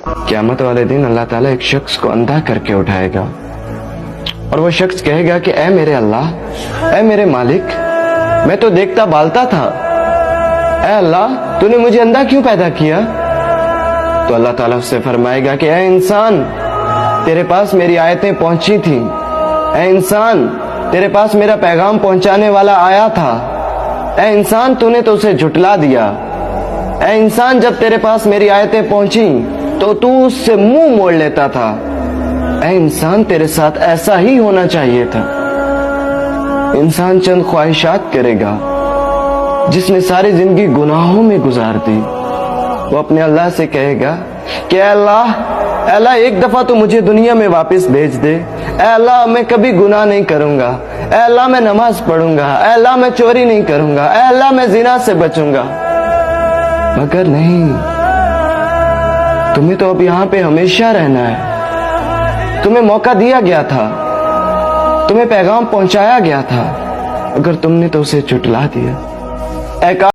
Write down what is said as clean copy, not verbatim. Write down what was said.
क़यामत वाले दिन अल्लाह ताला एक शख्स को अंधा करके उठाएगा और वो शख्स कहेगा कि ऐ मेरे अल्लाह, ऐ मेरे मालिक, मैं तो देखता बालता था, ऐ अल्लाह तूने मुझे अंधा क्यों पैदा किया? तो अल्लाह ताला उससे फरमाएगा कि ऐ इंसान, तेरे पास मेरी आयतें पहुंची थी, ऐ इंसान तेरे पास मेरा पैगाम पहुंचाने वाला आया था, ऐ इंसान तूने तो उसे झुटला दिया, ऐ इंसान जब तेरे पास मेरी आयतें पहुंची तो तू उससे मुंह मोड़ लेता था, ऐ इंसान तेरे साथ ऐसा ही होना चाहिए था। इंसान चंद ख्वाहिशात करेगा जिसने सारी जिंदगी गुनाहों में गुजार दी। वो अपने अल्लाह से कहेगा कि ऐ अल्लाह एक दफा तो मुझे दुनिया में वापस भेज दे, ऐ अल्लाह मैं कभी गुनाह नहीं करूंगा, ऐ अल्लाह मैं नमाज पढ़ूंगा, ऐ अल्लाह मैं चोरी नहीं करूंगा, ऐ अल्लाह मैं जिना से बचूंगा। मगर नहीं, तुम्हें तो अब यहाँ पे हमेशा रहना है। तुम्हें मौका दिया गया था, तुम्हें पैगाम पहुंचाया गया था, अगर तुमने तो उसे झुटला दिया।